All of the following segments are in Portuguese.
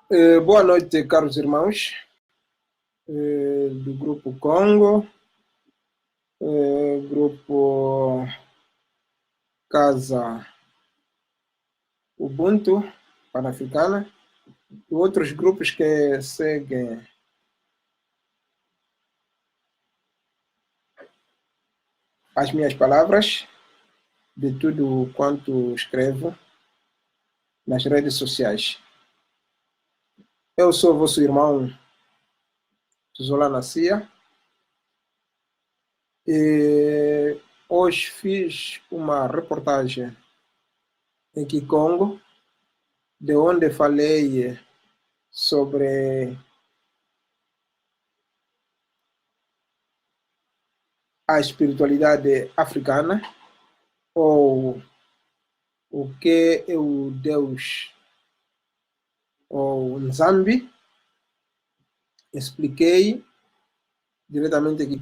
Boa noite, caros irmãos do Grupo Congo, Grupo Casa Ubuntu Pan-Africana e outros grupos que seguem as minhas palavras de tudo quanto escrevo nas redes sociais. Eu sou vosso irmão Zola Nassia e hoje fiz uma reportagem em Kikongo, de onde falei sobre a espiritualidade africana, ou o que é o Deus, ou Nzambi. Expliquei diretamente aqui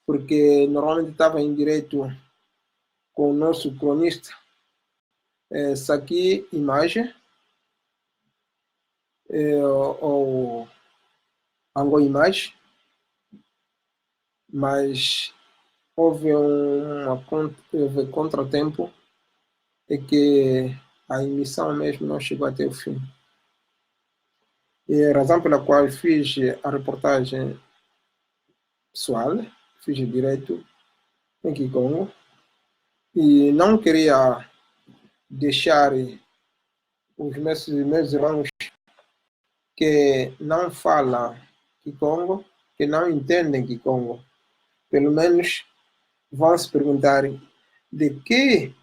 porque normalmente estava em direto com o nosso cronista Saki Imagem, ou Ango Imagem, mas houve contratempo e que a emissão mesmo não chegou até o fim. E a razão pela qual fiz a reportagem pessoal, fiz direto em Kikongo, e não queria deixar os meus irmãos que não falam Kikongo, que não entendem Kikongo, pelo menos vão se perguntar de que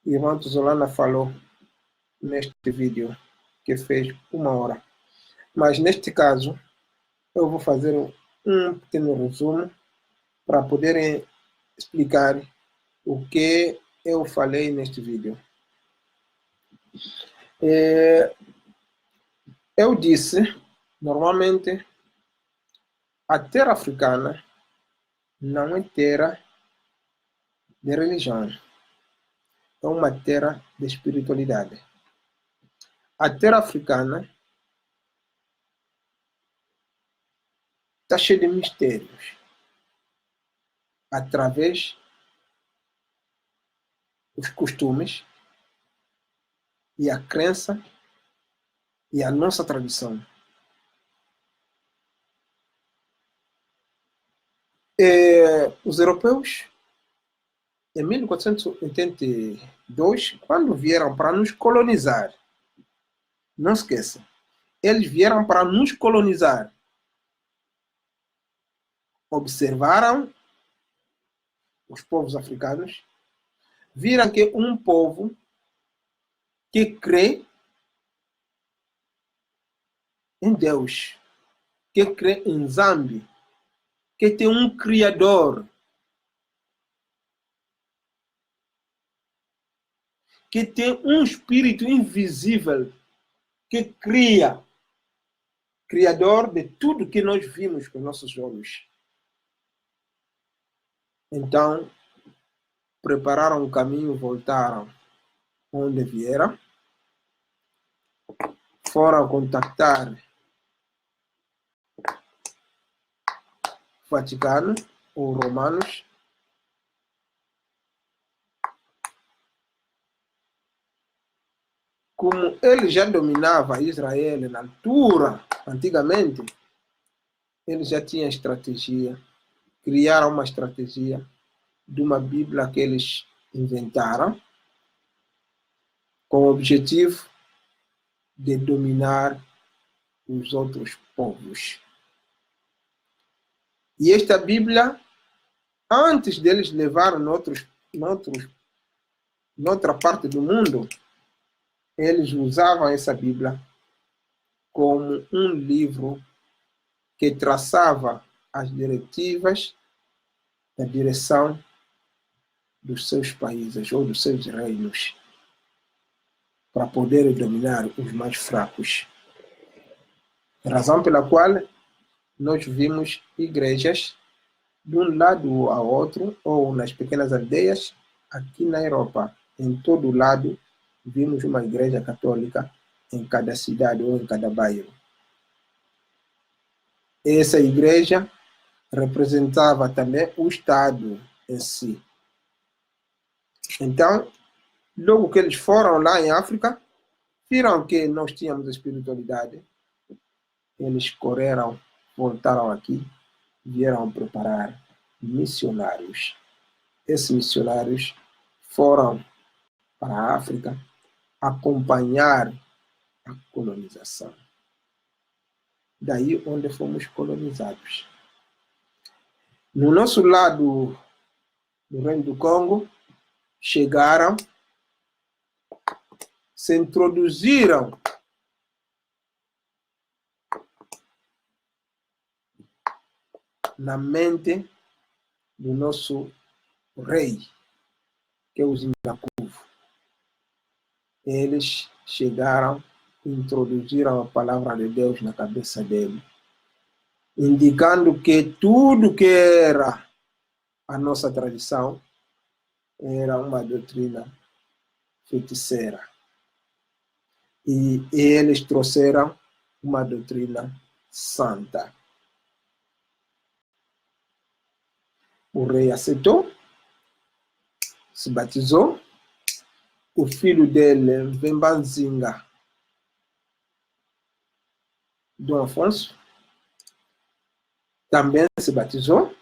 irmão Zolana falou neste vídeo, que fez 1 hora. Mas neste caso, eu vou fazer um pequeno resumo para poderem explicar o que eu falei neste vídeo. Eu disse, normalmente, a terra africana não é terra de religião, é uma terra de espiritualidade. A terra africana está cheia de mistérios, através dos costumes e a crença e a nossa tradição. Os europeus, em 1482, quando vieram para nos colonizar, não esqueça, eles vieram para nos colonizar. Observaram os povos africanos, viram que um povo que crê em Deus, que crê em Nzambi, que tem um Criador, que tem um espírito invisível que cria, criador de tudo que nós vimos com nossos olhos. Então, prepararam o caminho, voltaram onde vieram, foram contactar o Vaticano, ou romanos, como ele já dominava Israel na altura, antigamente, ele já tinha estratégia, criaram uma estratégia de uma Bíblia que eles inventaram, com o objetivo de dominar os outros povos. E esta Bíblia, antes deles levarem noutra parte do mundo, eles usavam essa Bíblia como um livro que traçava as diretivas da direção dos seus países ou dos seus reinos, para poderem dominar os mais fracos. Razão pela qual nós vimos igrejas de um lado ao outro, ou nas pequenas aldeias, aqui na Europa, em todo lado, vimos uma igreja católica em cada cidade ou em cada bairro. Essa igreja representava também o Estado em si. Então, logo que eles foram lá em África, viram que nós tínhamos espiritualidade, eles correram, voltaram aqui, vieram preparar missionários. Esses missionários foram para a África acompanhar a colonização. Daí onde fomos colonizados. No nosso lado do Reino do Congo, chegaram, se introduziram na mente do nosso rei, que é o Zingakuvo. Eles chegaram, introduziram a palavra de Deus na cabeça dele, indicando que tudo que era a nossa tradição era uma doutrina feiticeira. E eles trouxeram uma doutrina santa. O rei aceitou, se batizou. O filho dele, Vembanzinga, Dom Afonso, também se batizou.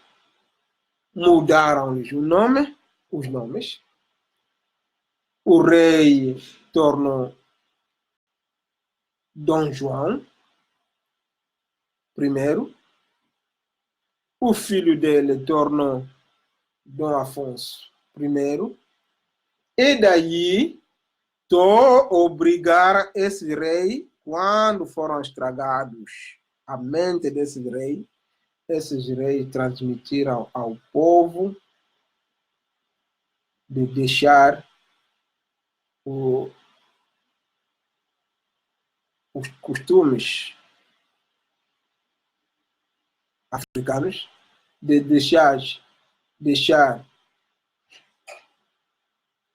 Mudaram-lhes os nomes. O rei tornou Dom João I. O filho dele tornou Dom Afonso I. E daí, obrigar esse rei, quando foram estragados a mente desse rei, esses reis transmitiram ao povo de deixar os costumes africanos, de deixar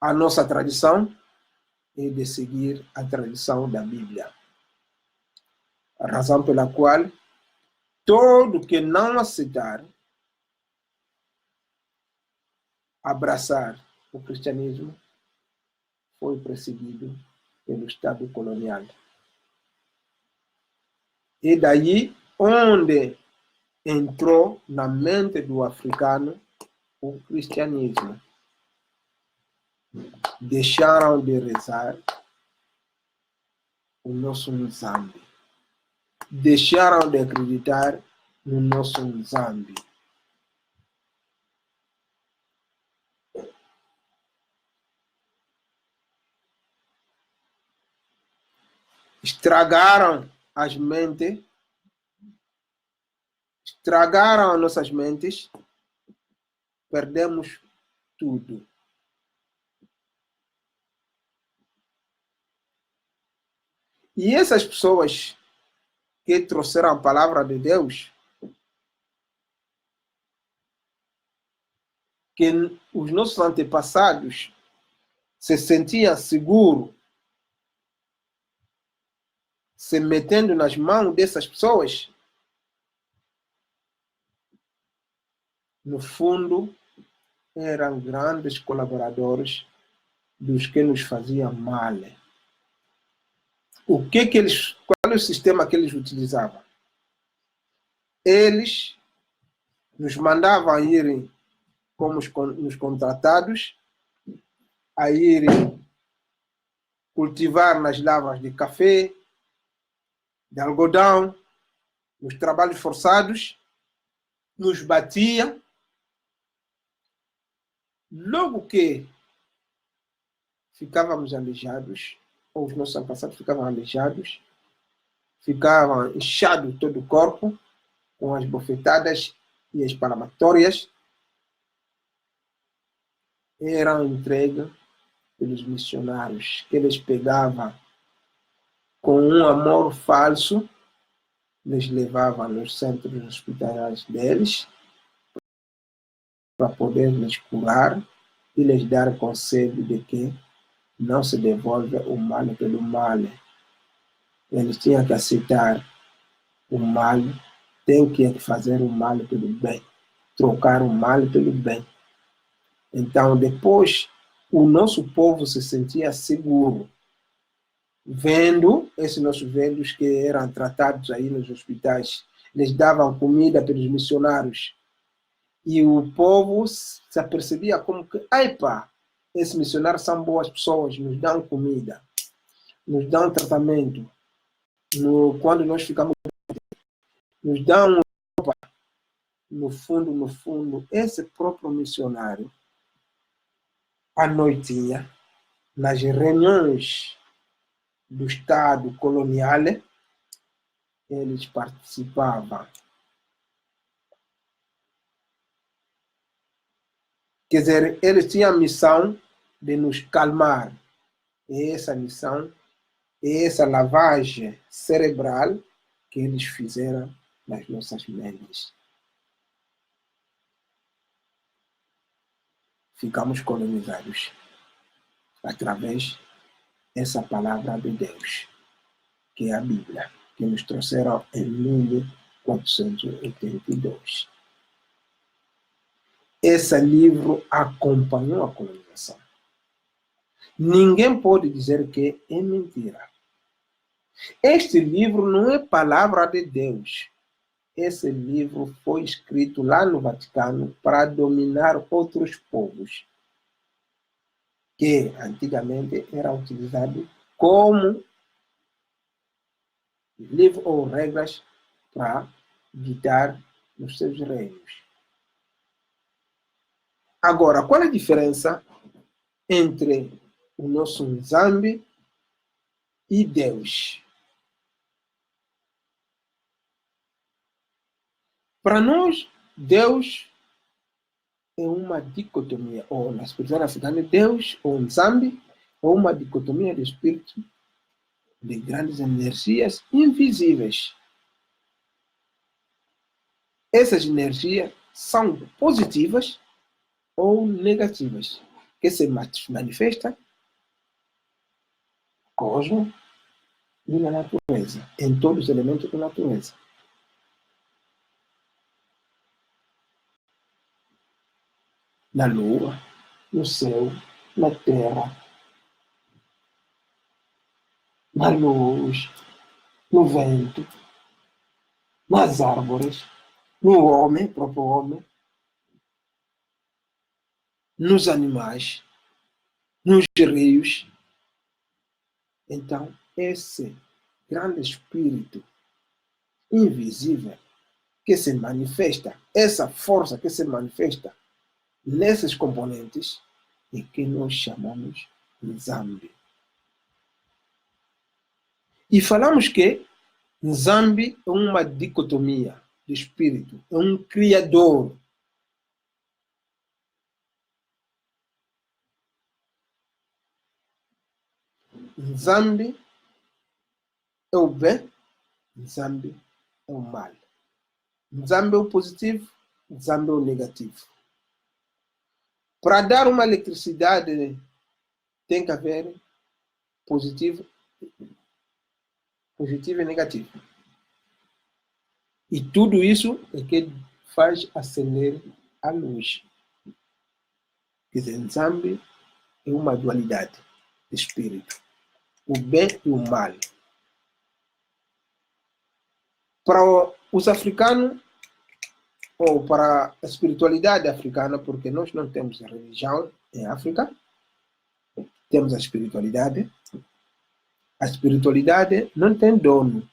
a nossa tradição e de seguir a tradição da Bíblia. A razão pela qual todo que não aceitar abraçar o cristianismo foi perseguido pelo Estado colonial. E daí onde entrou na mente do africano o cristianismo. Deixaram de rezar o nosso Nzambi. Deixaram de acreditar no nosso Nzambi. Estragaram as mentes, estragaram as nossas mentes, perdemos tudo. E essas pessoas que trouxeram a palavra de Deus, que os nossos antepassados se sentiam seguros se metendo nas mãos dessas pessoas, no fundo, eram grandes colaboradores dos que nos faziam mal. Qual é o sistema que eles utilizavam? Eles nos mandavam ir como os contratados, a ir cultivar nas lavras de café, de algodão, nos trabalhos forçados, nos batia. Logo que ficávamos aleijados, ou os nossos antepassados ficavam aleijados, ficavam inchados todo o corpo, com as bofetadas e as palmatórias, eram entregues pelos missionários, que eles pegavam com um amor falso, les levavam nos centros hospitalares deles, para poder lhes curar e lhes dar conselho de que não se devolve o mal pelo mal. Eles tinham que aceitar o mal, tem que fazer o mal pelo bem, trocar o mal pelo bem. Então, depois, o nosso povo se sentia seguro, vendo esses nossos velhos que eram tratados aí nos hospitais. Eles davam comida para os missionários. E o povo se apercebia como que, ai pá, esses missionários são boas pessoas, nos dão comida, nos dão tratamento. Quando nós ficamos, nos dão, no fundo, esse próprio missionário, à noitinha, nas reuniões do Estado colonial, eles participavam. Quer dizer, eles tinham a missão de nos calmar. E essa missão, essa lavagem cerebral que eles fizeram nas nossas mentes. Ficamos colonizados através dessa palavra de Deus, que é a Bíblia, que nos trouxeram em 1482. Esse livro acompanhou a colonização. Ninguém pode dizer que é mentira. Este livro não é palavra de Deus. Esse livro foi escrito lá no Vaticano para dominar outros povos, que antigamente era utilizado como livro ou regras para guiar nos seus reinos. Agora, qual é a diferença entre o nosso Nzambi e Deus? Para nós, Deus é uma dicotomia, ou na espiritualidade africana, Deus ou Nzambi é uma dicotomia de espírito de grandes energias invisíveis. Essas energias são positivas ou negativas, que se manifestam no cosmos e na natureza, em todos os elementos da natureza. Na lua, no céu, na terra, na luz, no vento, nas árvores, no homem, próprio homem, nos animais, nos rios. Então, esse grande espírito invisível que se manifesta, essa força que se manifesta nesses componentes, é que nós chamamos de Nzambi. E falamos que Nzambi é uma dicotomia de espírito, é um criador. Nzambi é o bem, Nzambi é o mal. Nzambi é o positivo, Nzambi é o negativo. Para dar uma eletricidade, tem que haver positivo e negativo. E tudo isso é que faz acender a luz. Quer dizer, Nzambi é uma dualidade de espírito, o bem e o mal. Para os africanos, ou para a espiritualidade africana, porque nós não temos religião em África, temos a espiritualidade. A espiritualidade não tem dono,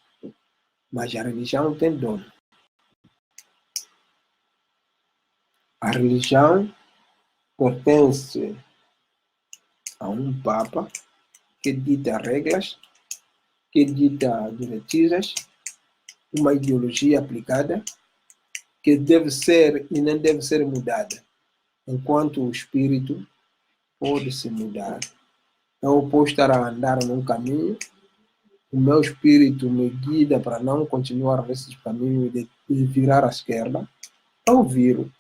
mas a religião tem dono. A religião pertence a um Papa que dita regras, que dita diretrizes, uma ideologia aplicada que deve ser e não deve ser mudada, enquanto o espírito pode se mudar. Eu posso estar a andar num caminho, o meu espírito me guia para não continuar nesse caminho de virar à esquerda. Eu viro,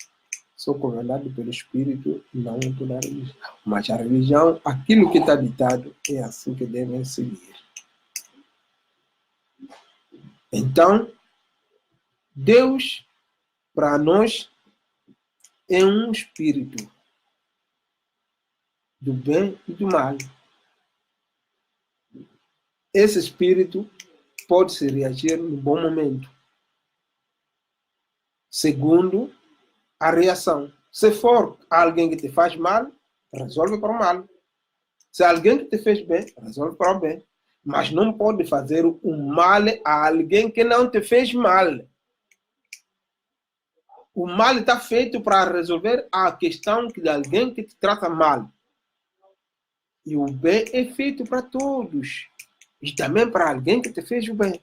sou governado pelo espírito e não pela religião. Mas a religião, aquilo que está ditado, é assim que devem seguir. Então, Deus, para nós, é um espírito do bem e do mal. Esse espírito pode se reagir no bom momento, segundo a reação. Se for alguém que te faz mal, resolve para o mal. Se alguém que te fez bem, resolve para o bem. Mas não pode fazer o mal a alguém que não te fez mal. O mal está feito para resolver a questão de alguém que te trata mal. E o bem é feito para todos. E também para alguém que te fez o bem.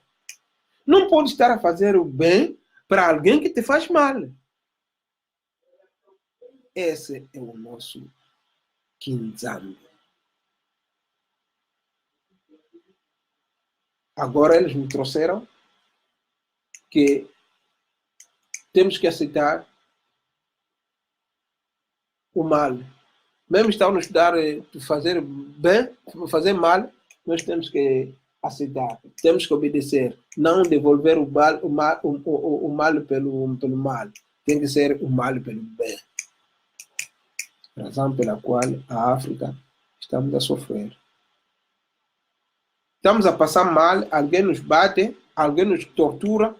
Não pode estar a fazer o bem para alguém que te faz mal. Esse é o nosso Kinzambi. Agora eles me trouxeram que temos que aceitar o mal. Mesmo estão nos dar fazer bem, fazer mal, nós temos que aceitar, temos que obedecer, não devolver o mal pelo mal. Tem que ser o mal pelo bem. Razão pela qual a África estamos a sofrer. Estamos a passar mal, alguém nos bate, alguém nos tortura,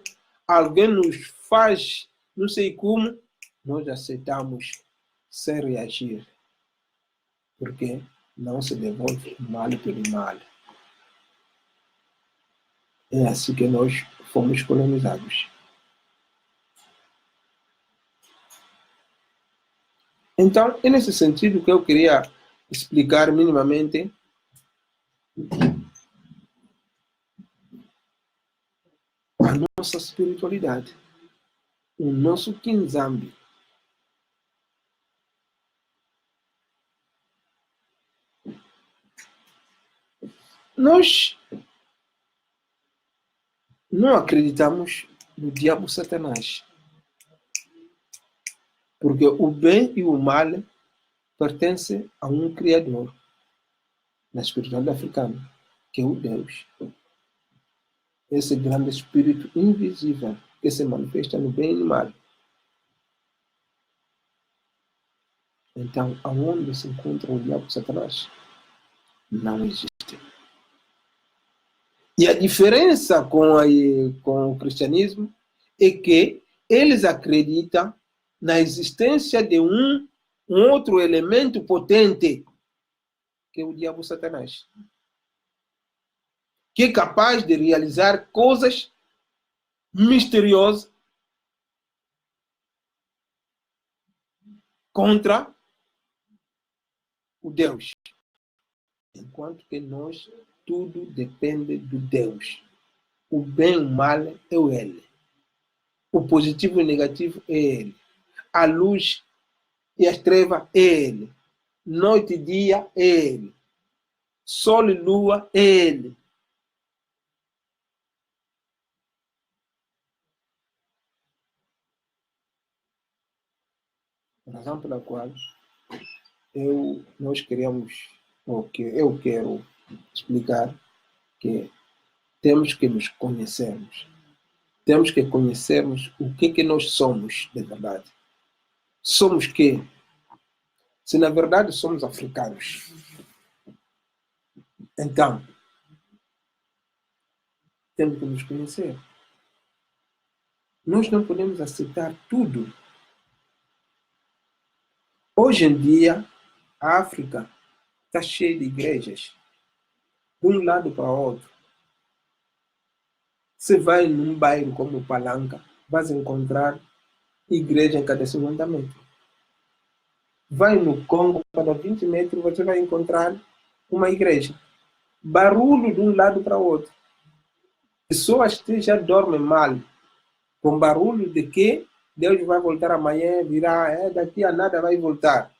alguém nos faz não sei como, nós aceitamos sem reagir. Porque não se devolve o mal pelo mal. É assim que nós fomos colonizados. Então, é nesse sentido que eu queria explicar minimamente a nossa espiritualidade, o nosso Kinzambi. Nós não acreditamos no diabo Satanás, porque o bem e o mal pertencem a um Criador, na espiritualidade africana, que é o Deus. Esse grande espírito invisível que se manifesta no bem e no mal. Então, aonde se encontra o diabo Satanás? Não existe. E a diferença com o cristianismo é que eles acreditam na existência de um outro elemento potente, que é o diabo Satanás, que é capaz de realizar coisas misteriosas contra o Deus. Enquanto que nós, tudo depende do Deus. O bem e o mal é Ele. O positivo e o negativo é Ele. A luz e as trevas é Ele. Noite e dia é Ele. Sol e lua é Ele. A razão pela qual nós queremos, ou que eu quero explicar, que temos que nos conhecermos. Temos que conhecermos o que nós somos de verdade. Somos quê? Se na verdade somos africanos, então temos que nos conhecer. Nós não podemos aceitar tudo. Hoje em dia, a África está cheia de igrejas, de um lado para o outro. Você vai num bairro como Palanca, vai encontrar igreja em cada 50 metros. Vai no Congo, cada 20 metros, você vai encontrar uma igreja. Barulho de um lado para o outro. Pessoas que já dormem mal, com barulho de que Deus vai voltar amanhã, virá, daqui a nada vai voltar.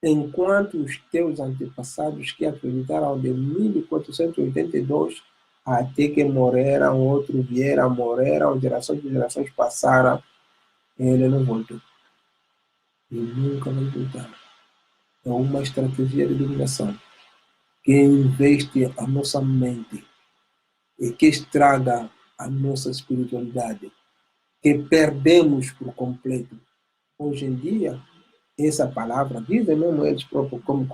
Enquanto os teus antepassados que acreditaram de 1482 até que morreram, outros vieram, morreram, gerações e gerações passaram, ele não voltou. E nunca vai voltar. É uma estratégia de dominação que investe a nossa mente e que estraga a nossa espiritualidade, que perdemos por completo. Hoje em dia, essa palavra, dizem mesmo eles próprios, como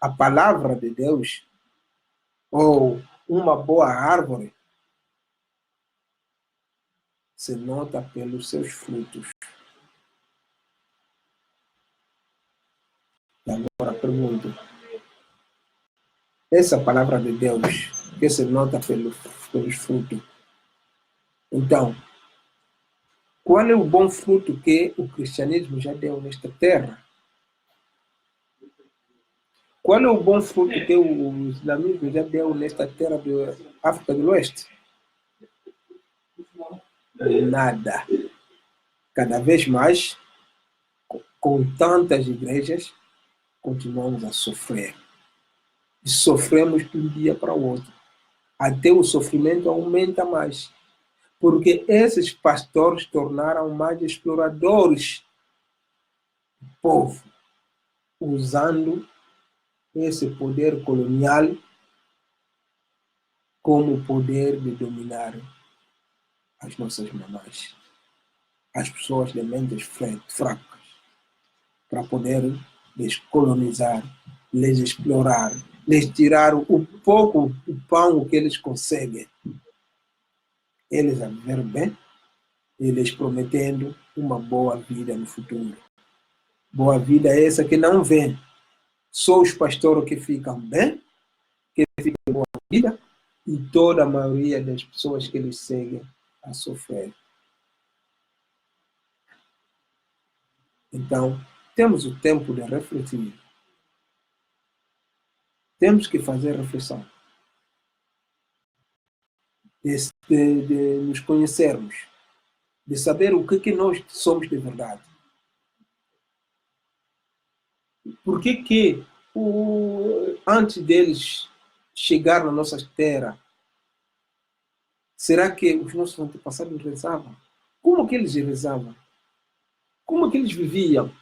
a palavra de Deus, ou uma boa árvore, se nota pelos seus frutos. E agora pergunto, essa palavra de Deus, que se nota pelos frutos, então, qual é o bom fruto que o cristianismo já deu nesta terra? Qual é o bom fruto que o islamismo já deu nesta terra da África do Oeste? Nada. Cada vez mais, com tantas igrejas, continuamos a sofrer. E sofremos de um dia para o outro. Até o sofrimento aumenta mais. Porque esses pastores tornaram mais exploradores do povo, usando esse poder colonial como poder de dominar as nossas mamães, as pessoas de mentes fracas, para poder les colonizar, les explorar, les tirar o pouco o pão que eles conseguem. Eles a viver bem, eles prometendo uma boa vida no futuro. Boa vida é essa que não vem. Só os pastores que ficam bem, que ficam em boa vida, e toda a maioria das pessoas que eles seguem a sofrer. Então, temos o tempo de refletir. Temos que fazer reflexão. De nos conhecermos. De saber o que nós somos de verdade. Por que antes deles chegar na nossa terra, será que os nossos antepassados rezavam? Como que eles rezavam? Como que eles viviam?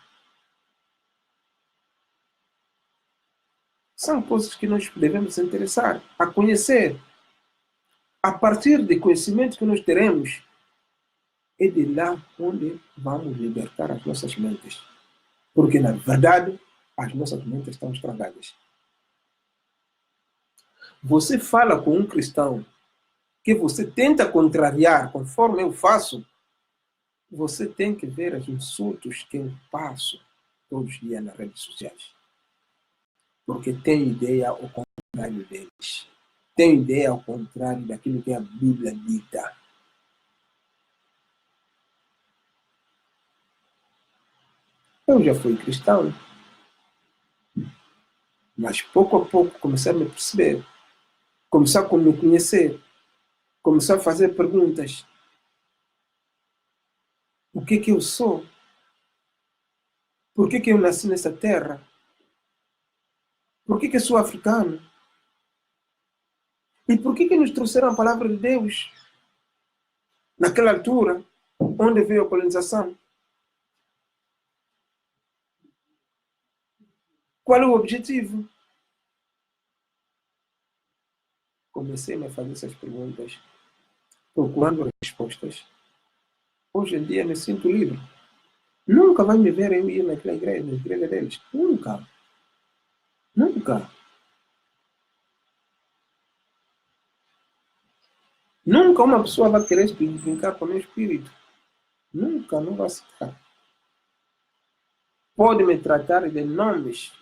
São coisas que nós devemos interessar, a conhecer. A partir do conhecimento que nós teremos, é de lá onde vamos libertar as nossas mentes. Porque, na verdade, as nossas mentes estão estragadas. Você fala com um cristão que você tenta contrariar, conforme eu faço, você tem que ver os insultos que eu passo todos os dias nas redes sociais. Porque tem ideia ao contrário deles. Tem ideia ao contrário daquilo que a Bíblia dita. Eu já fui cristão, mas pouco a pouco comecei a me perceber, comecei a me conhecer, comecei a fazer perguntas. O que eu sou? Por que eu nasci nessa terra? Por que eu sou africano? E por que nos trouxeram a palavra de Deus naquela altura, onde veio a colonização? Qual é o objetivo? Comecei a fazer essas perguntas, procurando respostas. Hoje em dia me sinto livre. Nunca vai me ver eu ir naquela igreja, na igreja deles. Nunca. Nunca. Nunca uma pessoa vai querer brincar com o meu espírito. Nunca, não vai ficar. Pode me tratar de nomes,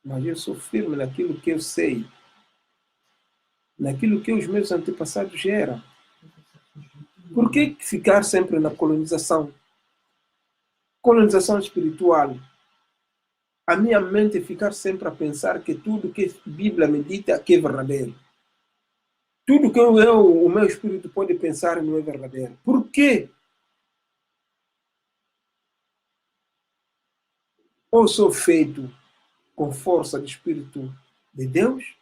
mas eu sou firme naquilo que eu sei, naquilo que os meus antepassados eram. Por que ficar sempre na colonização? Colonização espiritual. A minha mente ficar sempre a pensar que tudo que a Bíblia me dita que é verdadeiro. Tudo que o meu espírito pode pensar não é verdadeiro. Por quê? Ou sou feito com força do Espírito de Deus,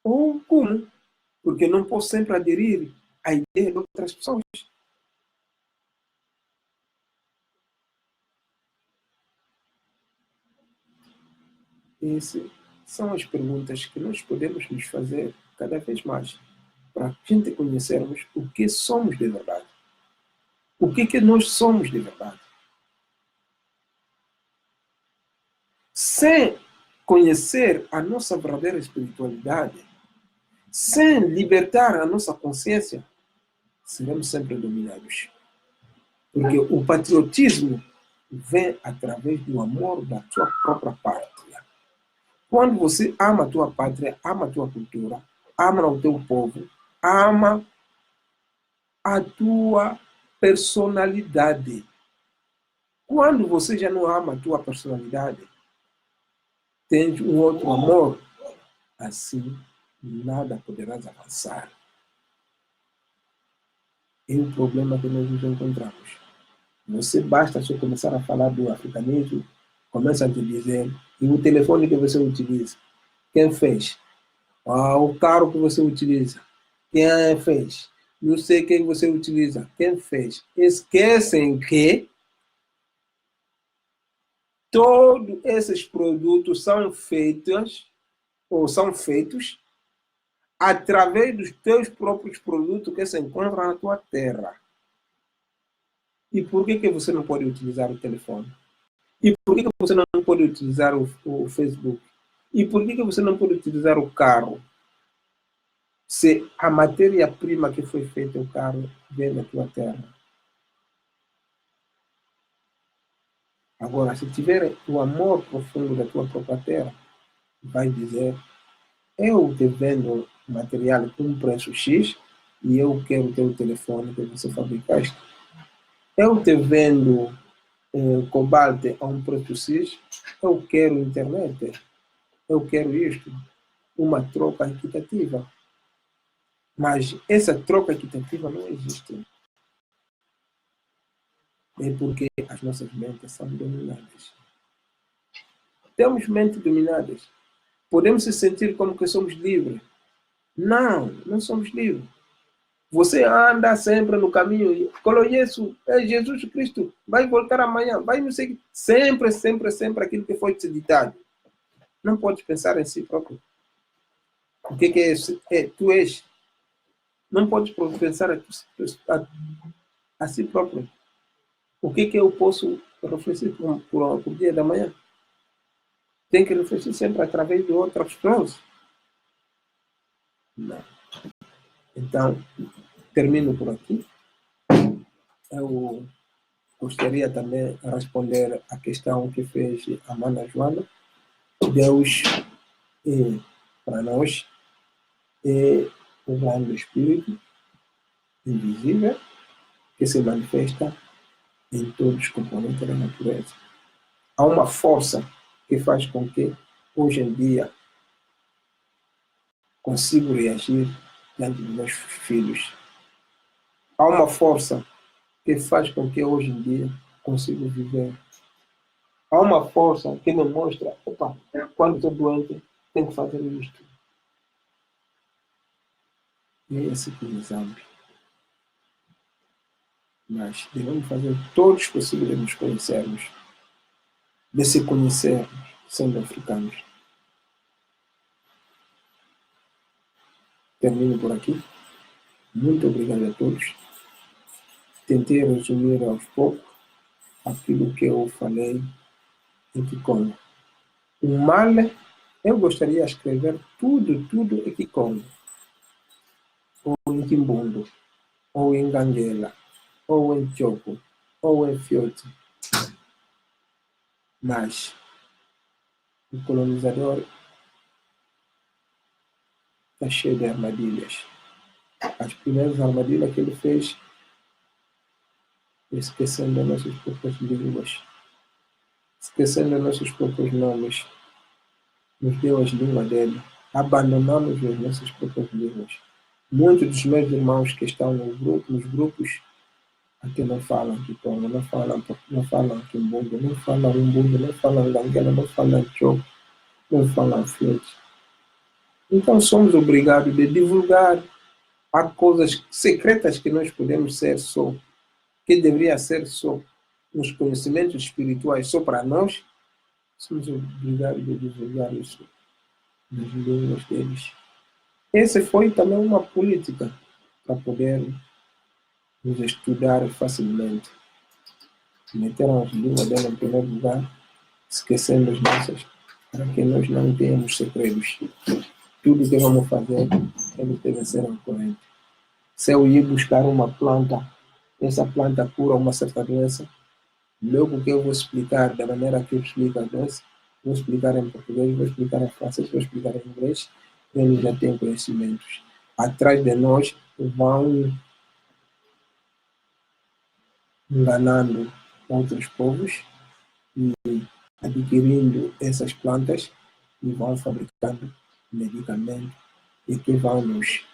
ou como? Porque não posso sempre aderir à ideia de outras pessoas. Esse são as perguntas que nós podemos nos fazer cada vez mais, para a gente conhecermos o que somos de verdade. O que nós somos de verdade. Sem conhecer a nossa verdadeira espiritualidade, sem libertar a nossa consciência, seremos sempre dominados. Porque o patriotismo vem através do amor da sua própria pátria. Quando você ama a tua pátria, ama a tua cultura, ama o teu povo, ama a tua personalidade. Quando você já não ama a tua personalidade, tens um outro amor, assim nada poderás avançar. É o problema que nós nos encontramos. Você basta só começar a falar do africanismo, começa a te dizer, e o telefone que você utiliza, quem fez? O carro que você utiliza, quem fez? Não sei quem você utiliza, quem fez? Esquecem que todos esses produtos são feitos, ou são feitos, através dos teus próprios produtos que se encontram na tua terra. E por que você não pode utilizar o telefone? E por que você não pode utilizar o Facebook? E por que você não pode utilizar o carro? Se a matéria-prima que foi feita o carro vem da tua terra. Agora, se tiver o amor profundo da tua própria terra, vai dizer, eu te vendo material com um preço X e eu quero ter o telefone que você fabricaste. Eu te vendo cobalto a um preço X, eu quero internet, eu quero isto, uma troca equitativa. Mas essa troca equitativa não existe. É porque as nossas mentes são dominadas. Temos mentes dominadas. Podemos se sentir como que somos livres. Não, não somos livres. Você anda sempre no caminho e conheço, é Jesus Cristo, vai voltar amanhã, vai não sei, sempre, sempre, sempre aquilo que foi te ditado. Não pode pensar em si próprio. O que é? Tu és. Não pode pensar a si próprio. O que eu posso refletir por dia da manhã? Tem que refletir sempre através de outras pessoas. Não. Então, termino por aqui. Eu gostaria também de responder a questão que fez a Mana Joana. Deus, para nós, é o grande Espírito invisível que se manifesta em todos os componentes da natureza. Há uma força que faz com que, hoje em dia, consigo reagir diante dos meus filhos. Há uma força que faz com que, hoje em dia, consigo viver. Há uma força que me mostra, opa, quando estou doente, tenho que fazer isto. E é esse que nos ama. Mas devemos fazer todos os possíveis de nos conhecermos, de se conhecermos, sendo africanos. Termino por aqui. Muito obrigado a todos. Tentei resumir aos poucos aquilo que eu falei em Kikongo. O Male, eu gostaria de escrever tudo em Kikongo, ou em Kimbundo, ou em Ganguela, ou em Choco, ou em Fiote. Mas o colonizador está cheio de armadilhas. As primeiras armadilhas que ele fez, esquecendo as nossas próprias línguas, esquecendo nossos próprios nomes, nos deu as línguas dele, abandonamos as nossas próprias línguas. Muitos dos meus irmãos que estão nos grupos aqui não falam Kikongo, não falam Kimbundo, não falam Umbundo, não falam Ganguela, não falam Choco, não falam Fiote. Então somos obrigados a divulgar. Há coisas secretas que nós podemos ser só, que deveria ser só os conhecimentos espirituais só para nós, somos obrigados a divulgar isso. nas línguas deles. Essa foi também uma política para poder nos estudar facilmente. Meteram as línguas dela em primeiro lugar, esquecendo as nossas, para que nós não tenhamos segredos. Tudo que vamos fazer, eles devem ser corretos. Se eu ir buscar uma planta, essa planta cura uma certa doença, logo que eu vou explicar da maneira que eu explico a doença, vou explicar em português, vou explicar em francês, vou explicar em inglês, eles já têm conhecimentos. Atrás de nós vão enganando outros povos e adquirindo essas plantas e vão fabricando medicamentos e que vão nos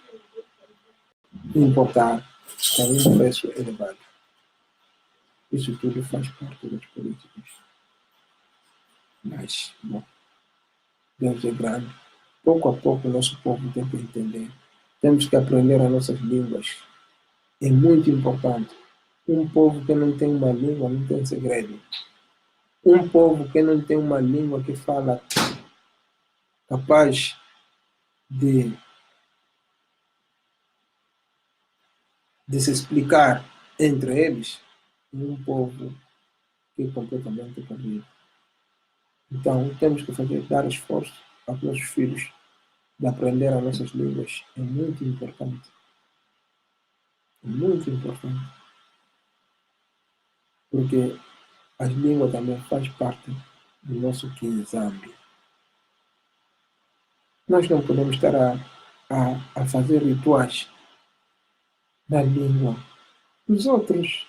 importar com um preço elevado. Isso tudo faz parte das políticas. Mas, bom, Deus é grande. Pouco a pouco o nosso povo tem que entender. Temos que aprender as nossas línguas. É muito importante. Um povo que não tem uma língua não tem segredo. Um povo que não tem uma língua que fala capaz de se explicar entre eles, é um povo que é completamente perdido. Então, temos que dar esforço para os nossos filhos de aprender as nossas línguas. É muito importante. É muito importante. Porque as línguas também fazem parte do nosso exame. Nós não podemos estar a fazer rituais na língua dos outros.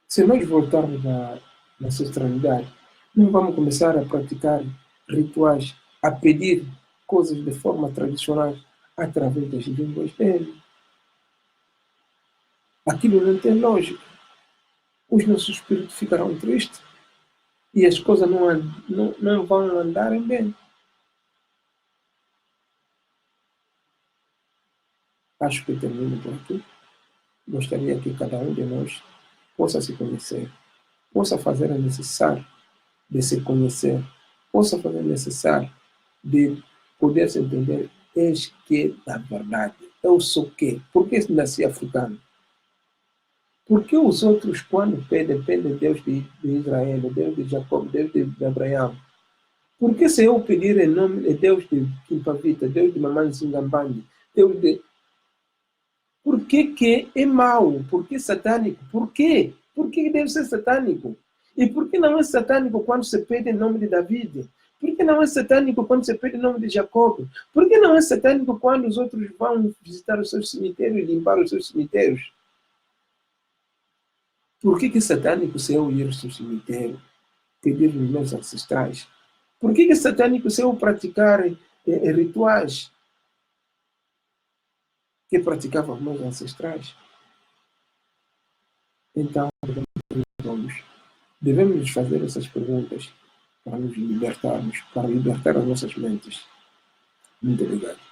Se nós voltarmos na ancestralidade, não vamos começar a praticar rituais, a pedir coisas de forma tradicional através das línguas dele. Aquilo não tem lógica. Os nossos espíritos ficarão tristes e as coisas não vão andar bem. Acho que termino por aqui. Gostaria que cada um de nós possa se conhecer, possa fazer o necessário de se conhecer, possa fazer o necessário de poder se entender. Eis que, na verdade, eu sou o quê? Por que nasci africano? Por que os outros, quando pedem Deus de Israel, Deus de Jacob, Deus de Abraão? Por que se eu pedir em nome de Deus de Kimpavita, Deus de Mamãe Singambandi, Deus de... Por que é mau? Por que satânico? Por quê? Por que deve ser satânico? E por que não é satânico quando se pede em nome de David? Por que não é satânico quando se pede em nome de Jacob? Por que não é satânico quando os outros vão visitar os seus cemitérios e limpar os seus cemitérios? Por que é satânico se eu ir ao seu cemitério, pedir os meus ancestrais? Por que é satânico se eu praticar rituais que praticavam os meus ancestrais? Então, devemos fazer essas perguntas para nos libertarmos, para libertar as nossas mentes. Muito obrigado.